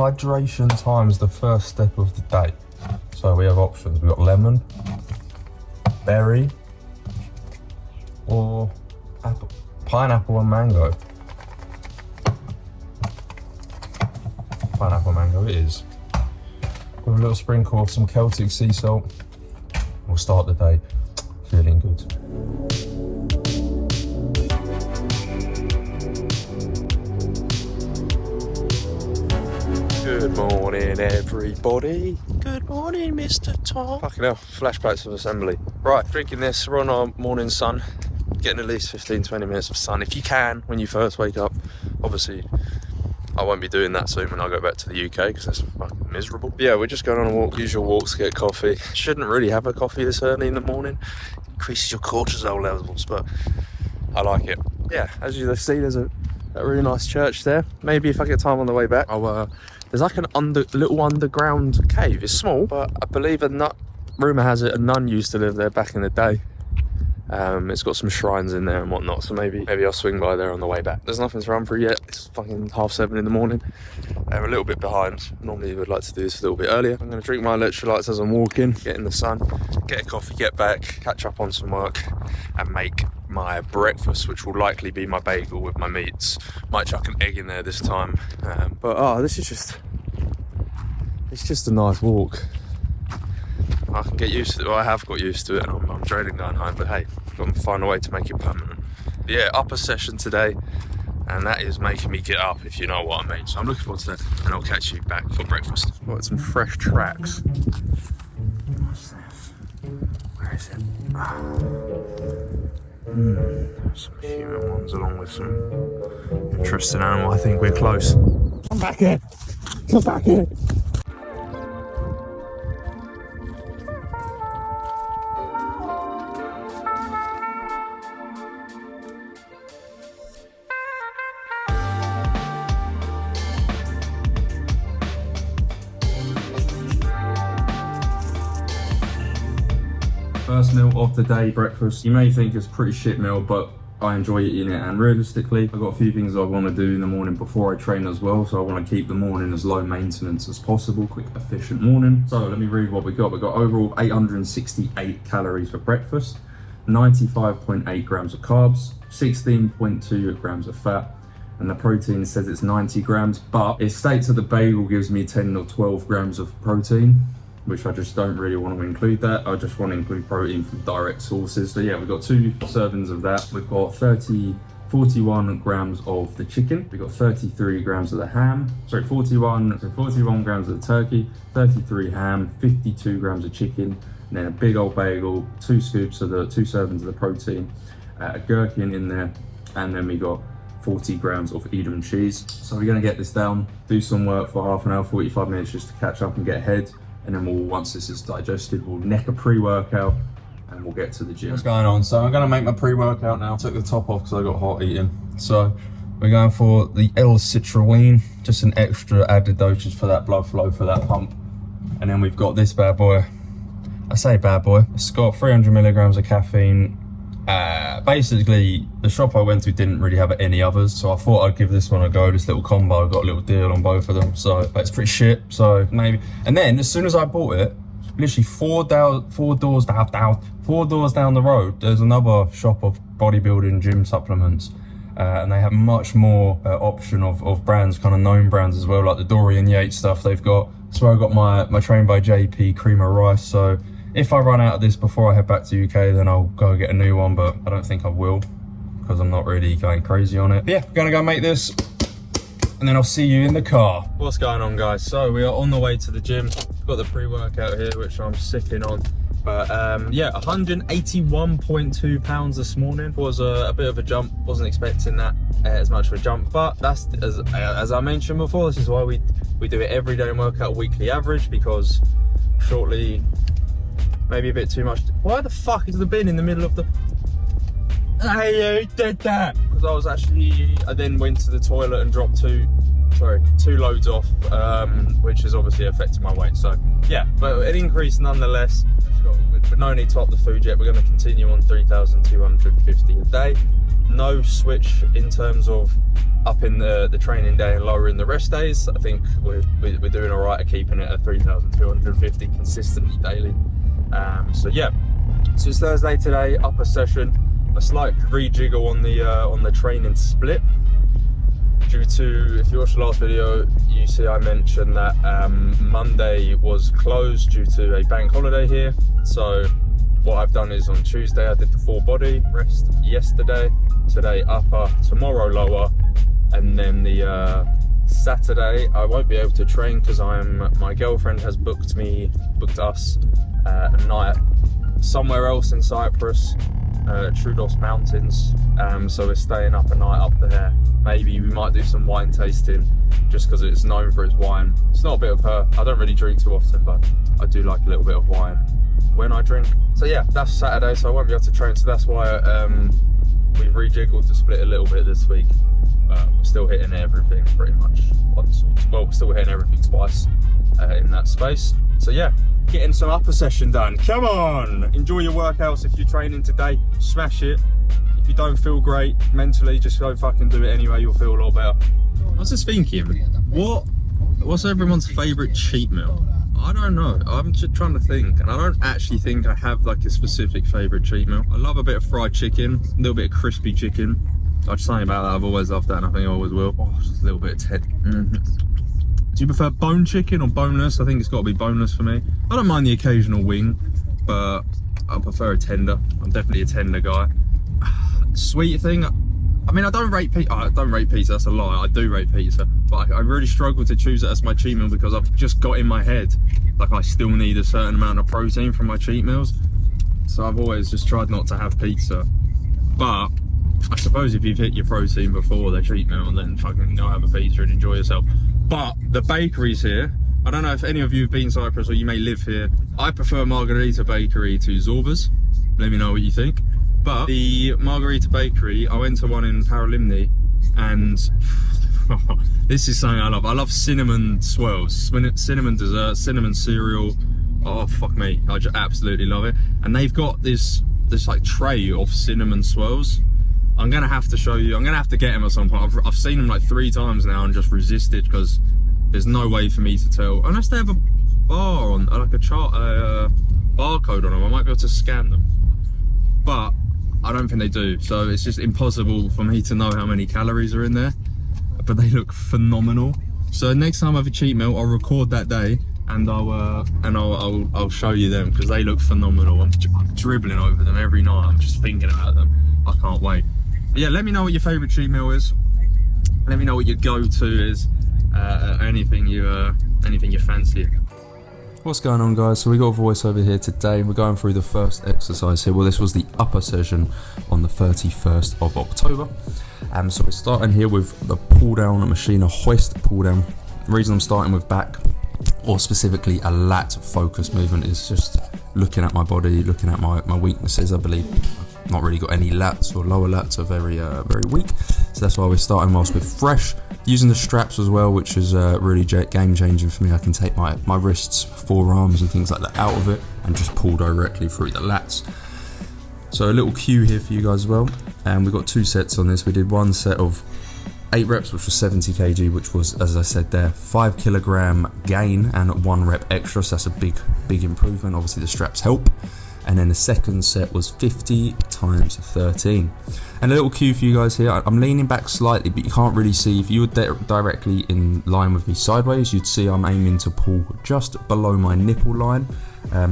hydration times the first step of the day. So we have options. We've got lemon, berry, or apple, pineapple and mango. Pineapple mango it is. With a little sprinkle of some Celtic sea salt. We'll start the day feeling good. Good morning, everybody. Good morning, Mr. Tom. Fucking hell, flashbacks of assembly. Right, drinking this, we're on our morning sun. Getting at least 15-20 minutes of sun if you can when you first wake up. Obviously, I won't be doing that soon when I go back to the UK because it's fucking miserable. But yeah, we're just going on a walk, usual walks, get coffee. Shouldn't really have a coffee this early in the morning. Increases your cortisol levels, but I like it. Yeah, as you see, there's a really nice church there. Maybe if I get time on the way back, there's like an little underground cave. It's small, but I believe rumour has it, a nun used to live there back in the day. It's got some shrines in there and whatnot, so maybe I'll swing by there on the way back. There's nothing to run through yet. It's fucking 7:30 in the morning. We're a little bit behind. Normally we'd like to do this a little bit earlier. I'm going to drink my electrolytes as I'm walking, get in the sun, get a coffee, get back, catch up on some work, and make my breakfast, which will likely be my bagel with my meats. Might chuck an egg in there this time. This is just a nice walk. I can get used to it, or I have got used to it, and I'm dreading going home, but hey, I've got to find a way to make it permanent. But yeah, upper session today, and that is making me get up, if you know what I mean. So I'm looking forward to that, and I'll catch you back for breakfast. Got some fresh tracks. What's this? Where is it? Some human ones along with some interesting animal. I think we're close. Come back here! Come back here! First meal of the day, breakfast. You may think it's a pretty shit meal, but I enjoy eating it, and realistically, I've got a few things I want to do in the morning before I train as well, so I want to keep the morning as low maintenance as possible, quick, efficient morning. So let me read what we got. We got overall 868 calories for breakfast, 95.8 grams of carbs, 16.2 grams of fat, and the protein says it's 90 grams, but it states that the bagel gives me 10 or 12 grams of protein, which I just don't really want to include that. I just want to include protein from direct sources. So yeah, we've got 2 servings of that. We've got 41 grams of the chicken. We've got 33 grams of the ham. Sorry, 41 grams of the turkey, 33 ham, 52 grams of chicken, and then a big old bagel, 2 servings of the protein, a gherkin in there, and then we got 40 grams of Edam cheese. So we're gonna get this down, do some work for half an hour, 45 minutes just to catch up and get ahead. And then once this is digested, we'll neck a pre-workout and we'll get to the gym. What's going on? So I'm gonna make my pre-workout now. Took the top off because I got hot eating. So we're going for the L-citrulline, just an extra added dosage for that blood flow, for that pump. And then we've got this bad boy. I say bad boy. It's got 300 milligrams of caffeine. Basically, the shop I went to didn't really have any others, so I thought I'd give this one a go. This little combo, I got a little deal on both of them, so but it's pretty shit. So maybe. And then as soon as I bought it, literally four doors down the road, there's another shop of bodybuilding gym supplements, and they have much more option of brands, kind of known brands as well, like the Dorian Yates stuff they've got. That's where I got my Trained by JP cream of rice. So if I run out of this before I head back to UK, then I'll go get a new one, but I don't think I will because I'm not really going crazy on it. But yeah, we're gonna go make this and then I'll see you in the car. What's going on, guys? So we are on the way to the gym. Got the pre-workout here, which I'm sitting on. But yeah, 181.2 pounds this morning. Was a bit of a jump. Wasn't expecting that as much of a jump, but that's, as I mentioned before, this is why we do it every day and work out a weekly average, because shortly, maybe a bit too much. Why the fuck is the bin in the middle of the... Hey, you did that! Because I then went to the toilet and dropped two loads off, which has obviously affected my weight. So yeah, but an increase nonetheless. But no need to up the food yet. We're going to continue on 3,250 a day. no switch in terms of upping the training day and lowering the rest days. I think we're doing all right at keeping it at 3,250 consistently daily. So yeah, so it's Thursday today, upper session. A slight rejiggle on the training split due to, if you watched the last video, you see I mentioned that Monday was closed due to a bank holiday here. So what I've done is on Tuesday I did the full body rest yesterday, today upper, tomorrow lower, and then the Saturday I won't be able to train because my girlfriend has booked us a night somewhere else in Cyprus, Troodos Mountains. So we're staying up a night up there. Maybe we might do some wine tasting just because it's known for its wine. It's not a bit of her. I don't really drink too often, but I do like a little bit of wine when I drink. So yeah, that's Saturday, so I won't be able to train. So that's why we've rejiggled to split a little bit this week. We're still hitting everything pretty much once. Well, we're still hitting everything twice in that space. So yeah, getting some upper session done. Come on, enjoy your workouts. If you're training today, smash it. If you don't feel great mentally, just go fucking do it anyway. You'll feel a lot better. I was just thinking, what's everyone's favourite cheat meal? I don't know. I'm just trying to think, and I don't actually think I have like a specific favourite cheat meal. I love a bit of fried chicken, a little bit of crispy chicken. I was saying about that. I've always loved that, and I think I always will. Oh, just a little bit of Do you prefer bone chicken or boneless? I think it's got to be boneless for me. I don't mind the occasional wing, but I prefer a tender. I'm definitely a tender guy. Sweet thing, I mean, I don't rate pizza, that's a lie. I do rate pizza, but I really struggle to choose it as my cheat meal because I've just got in my head like I still need a certain amount of protein from my cheat meals. So I've always just tried not to have pizza. But I suppose if you've hit your protein before the cheat meal, then fucking go have a pizza and enjoy yourself. But the bakeries here, I don't know if any of you have been in Cyprus or you may live here. I prefer Margarita Bakery to Zorba's. Let me know what you think. But the Margarita Bakery, I went to one in Paralimni, and this is something I love. I love cinnamon swirls, cinnamon dessert, cinnamon cereal. Oh fuck me, I just absolutely love it. And they've got this like tray of cinnamon swirls. I'm gonna have to show you. I'm gonna have to get them at some point. I've seen them like 3 times now and just resisted because there's no way for me to tell unless they have a bar on, like a chart, barcode on them. I might be able to scan them, but I don't think they do, so it's just impossible for me to know how many calories are in there. But they look phenomenal. So next time I have a cheat meal, I'll record that day and I'll show you them because they look phenomenal. I'm dribbling over them every night. I'm just thinking about them. I can't wait. But yeah, let me know what your favourite cheat meal is. Let me know what your go-to is. Anything you fancy. What's going on, guys? So we got a voice over here today. We're going through the first exercise here. Well, this was the upper session on the 31st of October. So we're starting here with the pull down machine, a hoist pull down. The reason I'm starting with back, or specifically a lat focus movement, is just looking at my body, looking at my weaknesses. I believe I've not really got any lats or lower lats, are very weak. So that's why we're starting whilst we're fresh. Using the straps as well, which is really game changing for me. I can take my wrists, forearms and things like that out of it and just pull directly through the lats. So a little cue here for you guys as well. And we've got 2 sets on this. We did one set of 8 reps, which was 70 kg, which was, as I said there, 5 kilogram gain and 1 rep extra. So that's a big improvement. Obviously the straps help. And then the second set was 50 times 13. And a little cue for you guys here. I'm leaning back slightly, but you can't really see. If you were directly in line with me sideways, you'd see I'm aiming to pull just below my nipple line.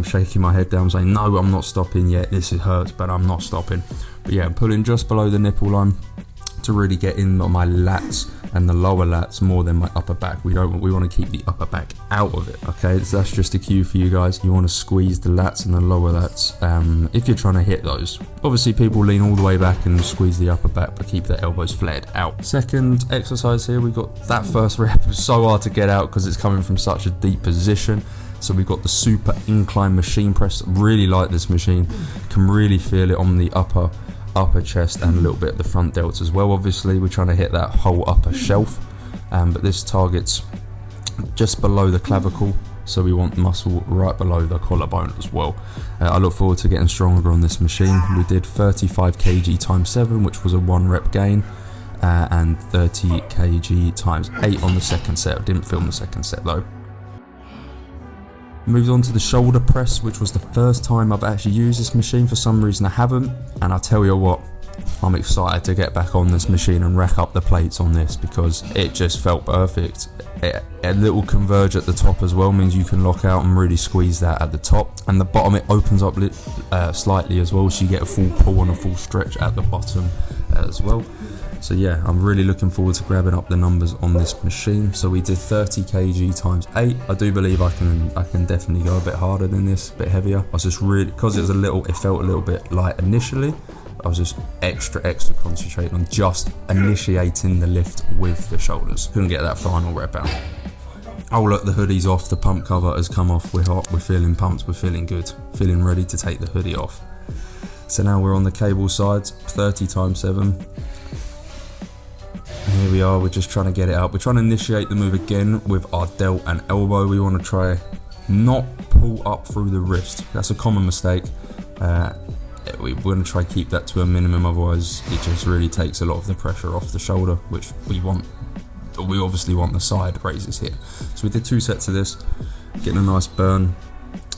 Shaking my head down, saying, no, I'm not stopping yet. This hurts, but I'm not stopping. But yeah, I'm pulling just below the nipple line to really get in on my lats and the lower lats more than my upper back. We want to keep the upper back out of it. Okay, so that's just a cue for you guys. You want to squeeze the lats and the lower lats if you're trying to hit those. Obviously people lean all the way back and squeeze the upper back, but keep the elbows flared out. Second exercise here, we've got that first rep. It's so hard to get out because it's coming from such a deep position. So we've got the super incline machine press. Really like this machine. Can really feel it on the upper chest and a little bit of the front delts as well. Obviously we're trying to hit that whole upper shelf, but this targets just below the clavicle, so we want muscle right below the collarbone as well. I look forward to getting stronger on this machine. We did 35 kg times 7, which was a 1 rep gain, and 30 kg times 8 on the second set. I didn't film the second set though. Moved on to the shoulder press, which was the first time I've actually used this machine. For some reason I haven't, and I'll tell you what, I'm excited to get back on this machine and rack up the plates on this because it just felt perfect. A little converge at the top as well means you can lock out and really squeeze that at the top, and the bottom it opens up slightly as well, so you get a full pull and a full stretch at the bottom as well. So yeah, I'm really looking forward to grabbing up the numbers on this machine. So we did 30 kg times 8. I do believe I can definitely go a bit harder than this, a bit heavier. I was just really, because it felt a little bit light initially, I was just extra concentrating on just initiating the lift with the shoulders. Couldn't get that final rep out. Oh look, the hoodie's off, the pump cover has come off, we're hot, we're feeling pumped, we're feeling good, feeling ready to take the hoodie off. So now we're on the cable sides, 30 times 7. Here we are, we're just trying to get it up. We're trying to initiate the move again with our delt and elbow. We want to try not pull up through the wrist. That's a common mistake. We're going to try to keep that to a minimum, otherwise it just really takes a lot of the pressure off the shoulder, which we want. We obviously want the side raises here. So we did 2 sets of this, getting a nice burn,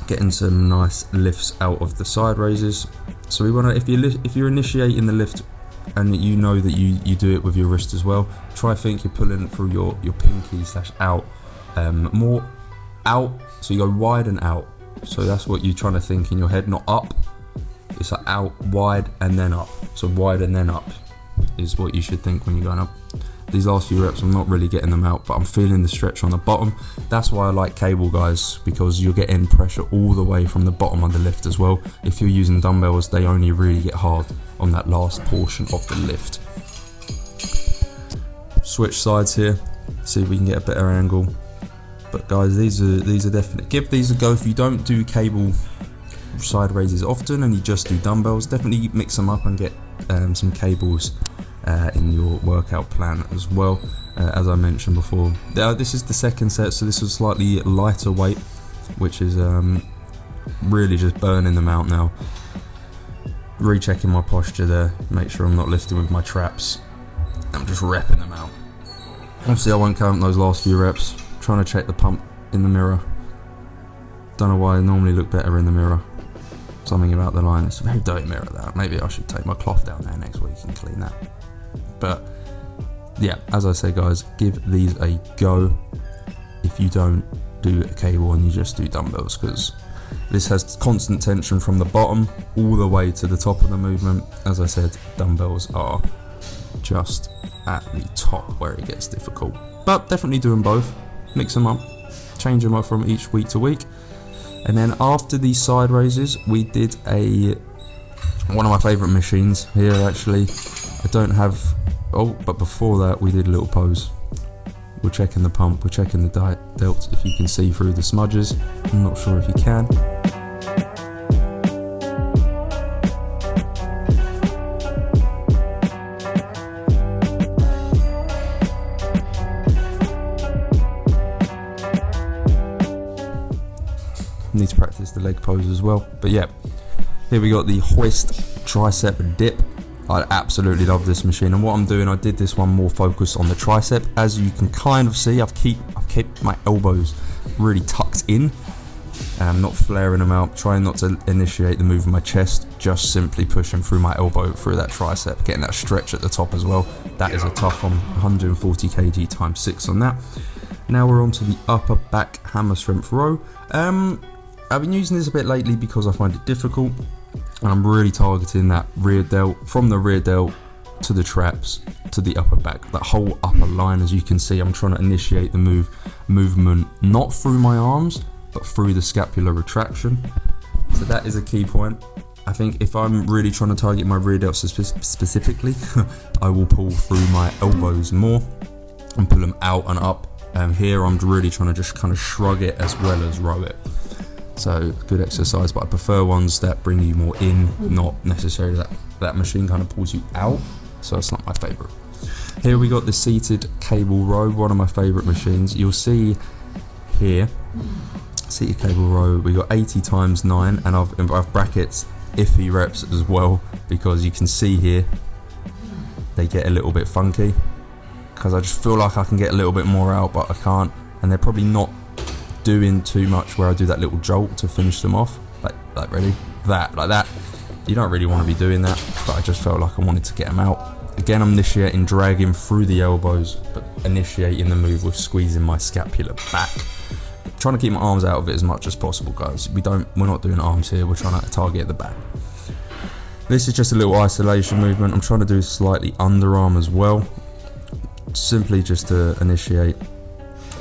getting some nice lifts out of the side raises. So we want to, if you're initiating the lift and you know that you do it with your wrist as well, try think you're pulling through your pinky / out, more out, so you go wide and out. So that's what you're trying to think in your head, not up. It's like out, wide, and then up. So wide and then up is what you should think when you're going up. These last few reps, I'm not really getting them out, but I'm feeling the stretch on the bottom. That's why I like cable, guys, because you're getting pressure all the way from the bottom of the lift as well. If you're using dumbbells, they only really get hard on that last portion of the lift. Switch sides here, see if we can get a better angle. But guys, these are definite. Give these a go. If you don't do cable side raises often and you just do dumbbells, definitely mix them up and get some cables in your workout plan as well. As I mentioned before, this is the second set, so this was slightly lighter weight, which is really just burning them out now. Rechecking my posture there, make sure I'm not lifting with my traps. I'm just repping them out. Obviously I won't count those last few reps. Trying to check the pump in the mirror. Don't know why I normally look better in the mirror. Something about the line. It's a very dirty mirror, that. Maybe I should take my cloth down there next week and clean that. But yeah, as I say, guys, give these a go if you don't do a cable and you just do dumbbells, because this has constant tension from the bottom all the way to the top of the movement. As I said, dumbbells are just at the top where it gets difficult. But definitely doing both. Mix them up, change them up from each week to week. And then after these side raises, we did one of my favourite machines here actually. I don't have, but before that we did a little pose. We're checking the pump, we're checking the delt, if you can see through the smudges. I'm not sure if you can. Need to practice the leg pose as well. But yeah, here we got the hoist tricep dip. I absolutely love this machine, and what I'm doing, I did this one more focused on the tricep. As you can kind of see, I've kept my elbows really tucked in, not flaring them out, trying not to initiate the move of my chest, just simply pushing through my elbow through that tricep, getting that stretch at the top as well. That is a tough one, 140 kg times 6 on that. Now we're on to the upper back hammer strength row. I've been using this a bit lately because I find it difficult, and I'm really targeting that rear delt, from the rear delt to the traps to the upper back, that whole upper line. As you can see, I'm trying to initiate the movement not through my arms but through the scapular retraction. So that is a key point. I think if I'm really trying to target my rear delt specifically, I will pull through my elbows more and pull them out and up. Here I'm really trying to just kind of shrug it as well as row it. So good exercise, but I prefer ones that bring you more in, not necessarily that machine kind of pulls you out. So it's not my favourite. Here we got the seated cable row, one of my favourite machines. You'll see here, seated cable row. We got 80 times 9, and I've brackets iffy reps as well, because you can see here they get a little bit funky, because I just feel like I can get a little bit more out, but I can't, and they're probably not doing too much where I do that little jolt to finish them off, like ready, like that. You don't really want to be doing that, but I just felt like I wanted to get them out. Again, I'm initiating dragging through the elbows, but initiating the move with squeezing my scapula back. Trying to keep my arms out of it as much as possible, guys. We're not doing arms here, we're trying to target the back. This is just a little isolation movement. I'm trying to do slightly underarm as well, simply just to initiate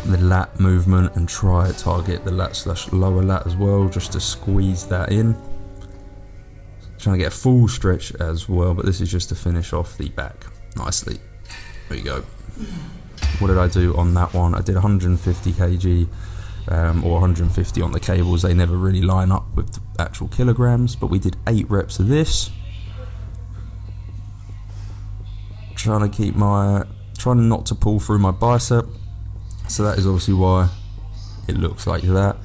the lat movement and try to target the lat / lower lat as well, just to squeeze that in. Trying to get a full stretch as well, but this is just to finish off the back nicely. There you go. What did I do on that one? I did 150 kg or 150 on the cables. They never really line up with the actual kilograms, but we did 8 reps of this. Trying not to pull through my bicep, so that is obviously why it looks like that.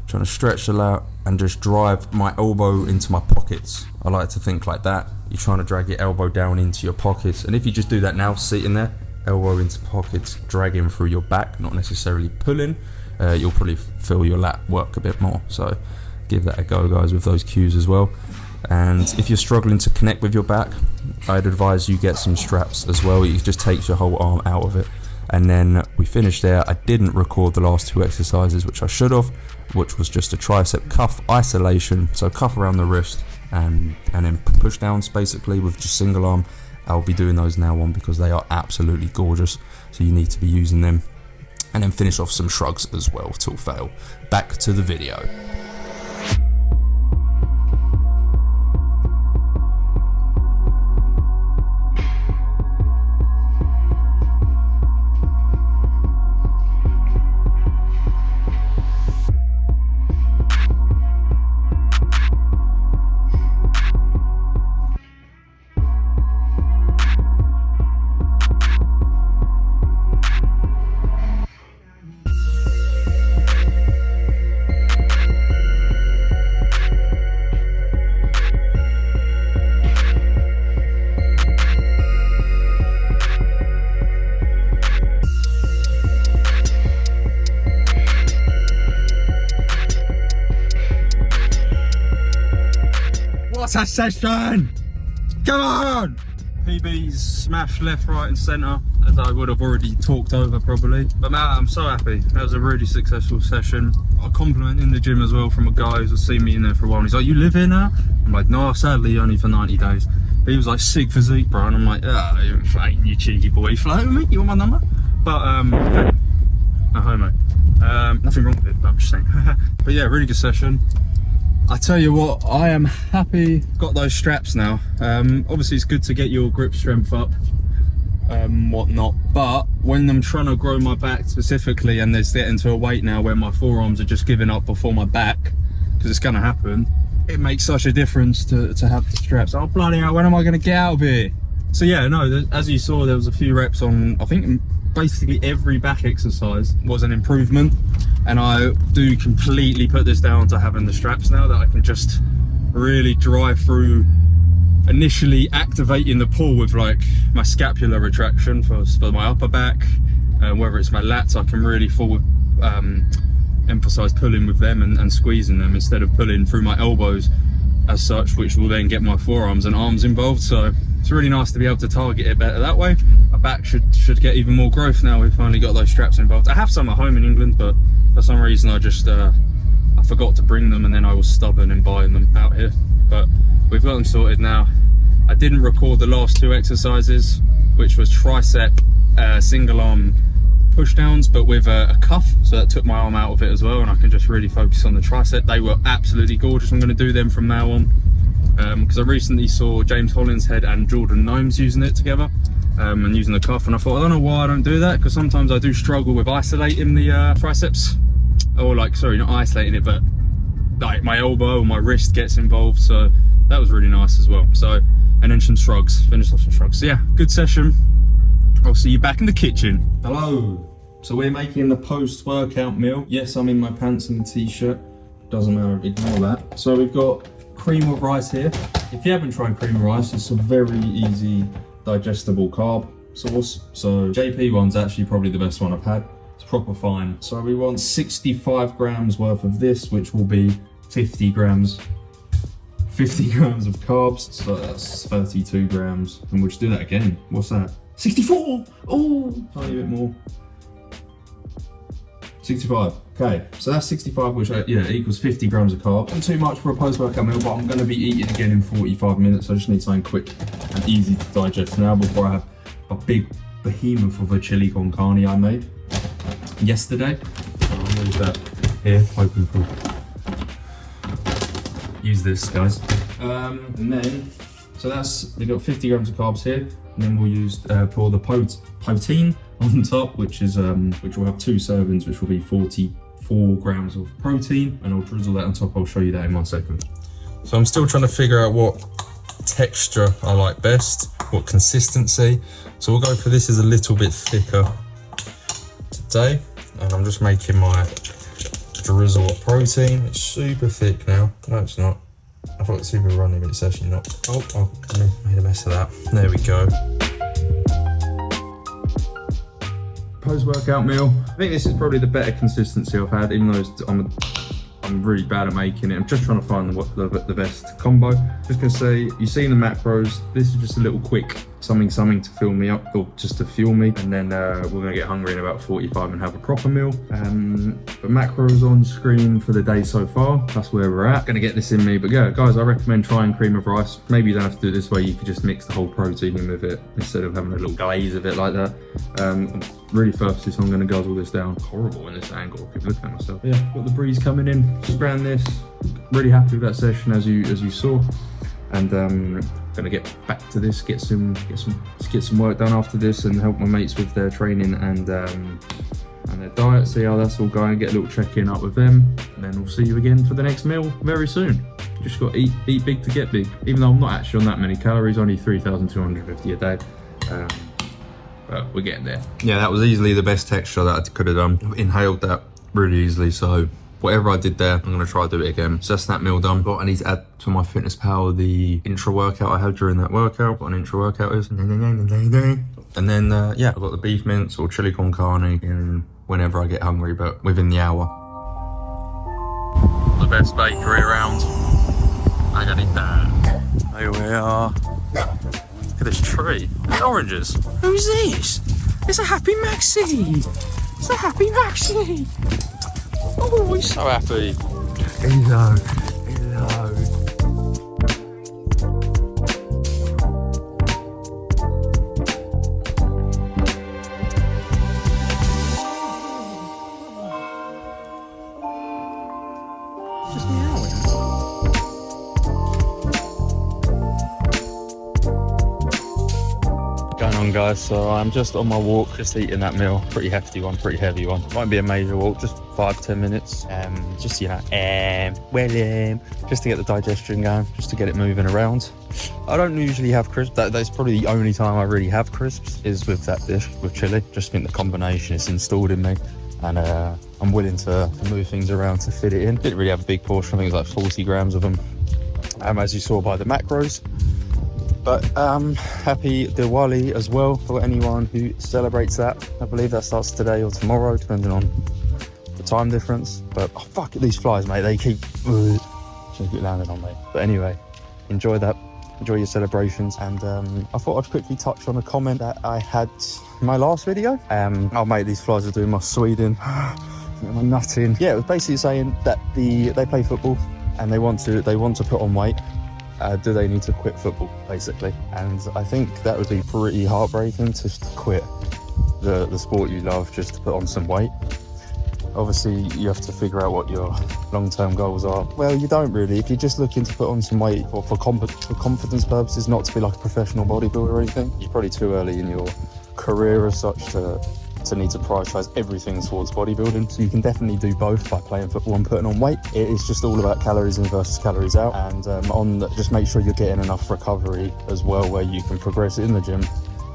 Trying to stretch the lat and just drive my elbow into my pockets. I like to think like that. You're trying to drag your elbow down into your pockets, and if you just do that now, sitting there, elbow into pockets, dragging through your back, not necessarily pulling, you'll probably feel your lat work a bit more. So give that a go, guys, with those cues as well. And if you're struggling to connect with your back, I'd advise you get some straps as well. It just takes your whole arm out of it. And then we finished there. I didn't record the last 2 exercises, which I should have, which was just a tricep cuff isolation. So cuff around the wrist and then push downs basically with just single arm. I'll be doing those now on because they are absolutely gorgeous. So you need to be using them. And then finish off some shrugs as well till fail. Back to the video. What's a session? Come on! PBs smashed left, right and centre, as I would have already talked over probably. But man, I'm so happy. That was a really successful session. A compliment in the gym as well from a guy who's seen me in there for a while. And he's like, you live here now? I'm like, no, sadly only for 90 days. But he was like, sick physique, bro. And I'm like, ah, you're fine, you cheeky boy. Flirt with me? You want my number? But, okay. No homo. Nothing wrong with it, but I'm just saying. But yeah, really good session. I tell you what, I am happy got those straps now. Obviously it's good to get your grip strength up, whatnot, but when I'm trying to grow my back specifically, and it's getting to a weight now where my forearms are just giving up before my back, because it's going to happen, it makes such a difference to have the straps. Oh bloody hell, when am I going to get out of here? So yeah, no, as you saw, there was a few reps on, I think basically every back exercise was an improvement. And I do completely put this down to having the straps now, that I can just really drive through, initially activating the pull with like my scapular retraction for my upper back, whether it's my lats, I can really emphasize pulling with them and squeezing them instead of pulling through my elbows as such, which will then get my forearms and arms involved. So it's really nice to be able to target it better that way. My back should get even more growth now we've finally got those straps involved. I have some at home in England, but for some reason I just I forgot to bring them, and then I was stubborn in buying them out here. But we've got them sorted now. I didn't record the last 2 exercises, which was tricep single arm push downs, but with a cuff, so that took my arm out of it as well, and I can just really focus on the tricep. They were absolutely gorgeous. I'm going to do them from now on, because I recently saw James Hollinshead and Jordan Gnomes using it together, and using the cuff, and I thought, I don't know why I don't do that, because sometimes I do struggle with isolating the triceps, or like, sorry, not isolating it, but like my elbow or my wrist gets involved. So that was really nice as well. So, and then some shrugs, finished off some shrugs. So yeah, good session. I'll see you back in the kitchen. Hello, So we're making the post-workout meal. Yes, I'm in my pants and a t-shirt. Doesn't matter, ignore that. So we've got cream of rice here. If you haven't tried cream of rice, it's a very easy digestible carb source. So JP one's actually probably the best one I've had. It's proper fine. So we want 65 grams worth of this, which will be 50 grams of carbs. So that's 32 grams. And we'll just do that again. What's that? 64! Oh, tiny bit more. 65. Okay, so that's 65, which equals 50 grams of carbs. Not too much for a post-workout meal, but I'm going to be eating again in 45 minutes. I just need something quick and easy to digest now before I have a big behemoth of a chili con carne I made yesterday. So I'll leave that here, open for use this, guys. And then, so we've got 50 grams of carbs here, and then we'll use pour the protein on top, which will have 2 servings, which will be 44 grams of protein, and I'll drizzle that on top. I'll show you that in 1 second. So I'm still trying to figure out what texture I like best, what consistency. So we'll go for this is a little bit thicker today, and I'm just making my drizzle of protein. It's super thick now. No, it's not. I thought it was super runny, but it's actually not. Oh, I made a mess of that. There we go. Post-workout meal. I think this is probably the better consistency I've had, even though I'm really bad at making it. I'm just trying to find the best combo. Just gonna say, you've seen the macros. This is just a little quick something to fill me up, or just to fuel me, and then we're gonna get hungry in about 45 and have a proper meal. The macros on screen for the day so far. That's where we're at. Gonna get this in me, but yeah, guys, I recommend trying cream of rice. Maybe you don't have to do it this way. You could just mix the whole protein in with it instead of having a little glaze of it like that. I'm really thirsty, so I'm gonna guzzle this down. Horrible in this angle. I keep looking at myself. Yeah, got the breeze coming in. Just ran this. Really happy with that session, as you saw, and gonna get back to this, get some work done after this, and help my mates with their training and their diet. See how that's all going. Get a little check-in up with them, and then we'll see you again for the next meal very soon. Just got to eat big to get big. Even though I'm not actually on that many calories, only 3,250 a day. But we're getting there. Yeah, that was easily the best texture that I could have done. Inhaled that really easily, so whatever I did there, I'm gonna try to do it again. So that's that meal done. But I need to add to my fitness pal the intra workout I had during that workout. What an intra workout is. And then, yeah, I've got the beef mince or chili con carne in whenever I get hungry, but within the hour. The best bakery around. I gotta eat that. Here we are. Look at this tree. The oranges. Who's this? It's a Happy Maxi. It's a Happy Maxi. Oh, he's so happy. Hello. Just meowing. Going on, guys, so I'm just on my walk, just eating that meal. Pretty hefty one, pretty heavy one. Won't be a major walk, just 5-10 minutes. Just, you know, just to get the digestion going, just to get it moving around. I don't usually have crisps. That's probably the only time I really have crisps, is with that dish with chili. Just think the combination is installed in me, and I'm willing to move things around to fit it in. Didn't really have a big portion. I think it was like 40 grams of them, as you saw by the macros. But happy Diwali as well for anyone who celebrates that. I believe that starts today or tomorrow, depending on the time difference. But oh, fuck it, these flies, mate, they keep landing on me. But anyway, enjoy that. Enjoy your celebrations. And I thought I'd quickly touch on a comment that I had in my last video. Oh mate, these flies are doing my Sweden. My nutting. Yeah, it was basically saying that they play football and they want to put on weight. Do they need to quit football, basically? And I think that would be pretty heartbreaking to quit the sport you love just to put on some weight. Obviously, you have to figure out what your long-term goals are. Well, you don't really. If you're just looking to put on some weight or for confidence purposes, not to be like a professional bodybuilder or anything, you're probably too early in your career as such to need to prioritise everything towards bodybuilding. So you can definitely do both by playing football and putting on weight. It is just all about calories in versus calories out, and just make sure you're getting enough recovery as well, where you can progress in the gym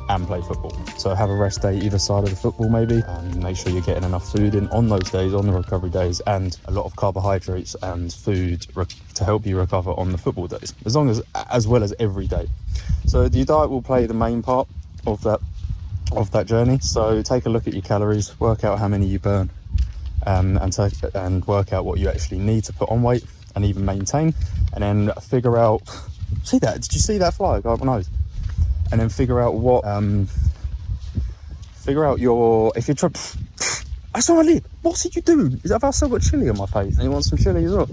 and play football. So have a rest day either side of the football maybe, and make sure you're getting enough food in on those days, on the recovery days, and a lot of carbohydrates and food to help you recover on the football days, as well as every day. So your diet will play the main part of that journey. So take a look at your calories, work out how many you burn, and work out what you actually need to put on weight and even maintain, and then figure out, did you see that fly go up my nose? And then figure out if you're trying, I saw my lip, what did you do? Have I still got chili on my face? And you want some chili as well?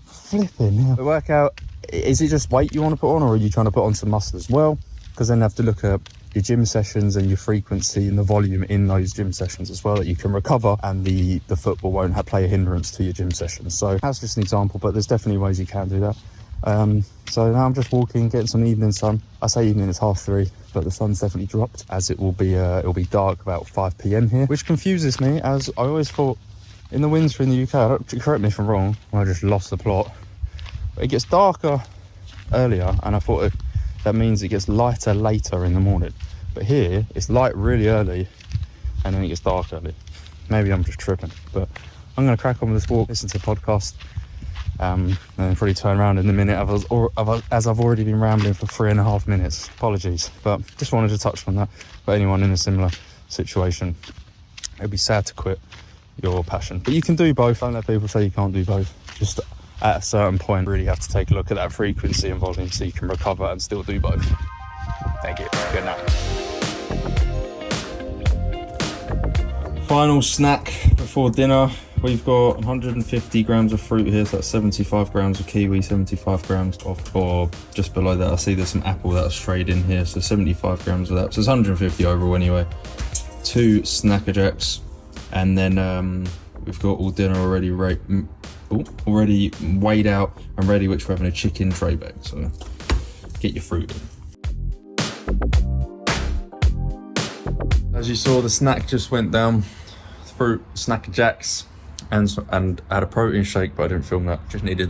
Flipping hell. Yeah. Work out, is it just weight you want to put on, or are you trying to put on some muscle as well? Because then you have to look at your gym sessions and your frequency and the volume in those gym sessions as well, that you can recover, and the football won't play a hindrance to your gym sessions. So that's just an example, but there's definitely ways you can do that. So now I'm just walking, getting some evening sun. I say evening, it's 3:30, but the sun's definitely dropped, as it'll be dark about 5 p.m. here, which confuses me, as I always thought in the winter in the UK, correct me if I'm wrong, I just lost the plot, but it gets darker earlier, and I thought that means it gets lighter later in the morning. But here it's light really early and then it gets dark early. Maybe I'm just tripping, but I'm going to crack on with this walk, listen to the podcast, and then probably turn around in a minute as I've already been rambling for 3.5 minutes. Apologies, but just wanted to touch on that. For anyone in a similar situation, it'd be sad to quit your passion, but you can do both. Don't let people say you can't do both. Just at a certain point, really have to take a look at that frequency and volume so you can recover and still do both. Thank you. Good night. Final snack before dinner. We've got 150 grams of fruit here, so that's 75 grams of kiwi, 75 grams or just below that I see there's some apple that are strayed in here, so 75 grams of that, so it's 150 overall anyway. 2 Snacker Jacks, and then we've got all dinner already already weighed out and ready, which we're having a chicken tray bag, so get your fruit in. As you saw, the snack just went down. Fruit, Snacker Jacks, and I had a protein shake, but I didn't film that.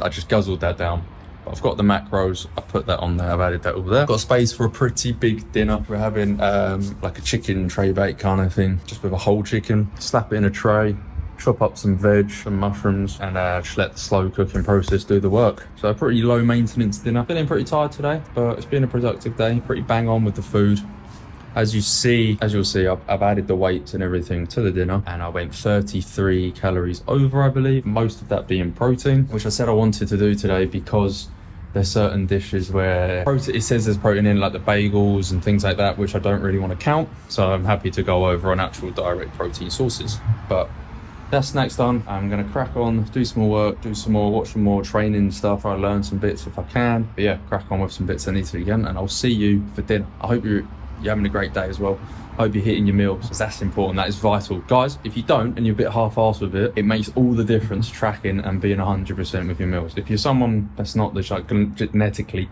I just guzzled that down. But I've got the macros, I put that on there, I've added that over there. Got space for a pretty big dinner. We're having like a chicken tray bake kind of thing, just with a whole chicken. Slap it in a tray, chop up some veg, some mushrooms, and just let the slow cooking process do the work. So a pretty low maintenance dinner. Feeling pretty tired today, but it's been a productive day. Pretty bang on with the food. As you'll see, I've added the weights and everything to the dinner, and I went 33 calories over, I believe, most of that being protein, which I said I wanted to do today because there's certain dishes where it says there's protein in, like the bagels and things like that, which I don't really want to count. So I'm happy to go over on actual direct protein sources. But that snack's done. I'm gonna crack on, do some more work, watch some more training stuff. I learn some bits if I can. But yeah, crack on with some bits I need to again, and I'll see you for dinner. I hope you're having a great day as well. Hope you're hitting your meals, because that's important, that is vital. Guys, if you don't and you're a bit half-assed with it, it makes all the difference tracking and being 100% with your meals. If you're someone that's not like genetically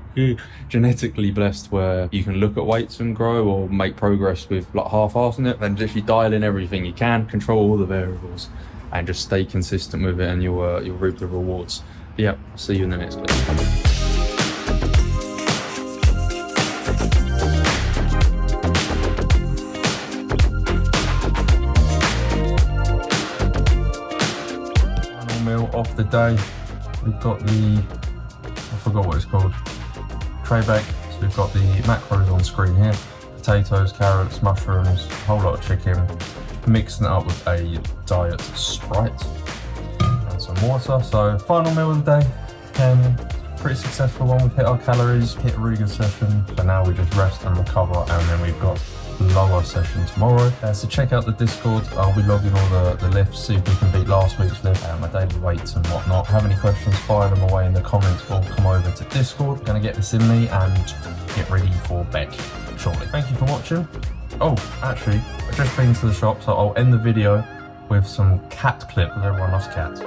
blessed, where you can look at weights and grow or make progress with like half-assing it, then just you dial in everything you can, control all the variables, and just stay consistent with it, and you'll reap the rewards. But yeah, I'll see you in the next clip. Off the day, we've got I forgot what it's called, tray bake. So we've got the macros on screen here: potatoes, carrots, mushrooms, a whole lot of chicken, mixing it up with a diet Sprite and some water. So final meal of the day, pretty successful one. We've hit our calories, hit a really good session, so now we just rest and recover, and then we've got lower session tomorrow. So check out the Discord. I'll be logging all the lifts, see if we can beat last week's lift, my daily weights and whatnot. Have any questions, fire them away in the comments, or come over to Discord. Gonna get this in me and get ready for bed shortly. Thank you for watching. Oh, actually, I've just been to the shop, so I'll end the video with some cat clip, because everyone loves cats.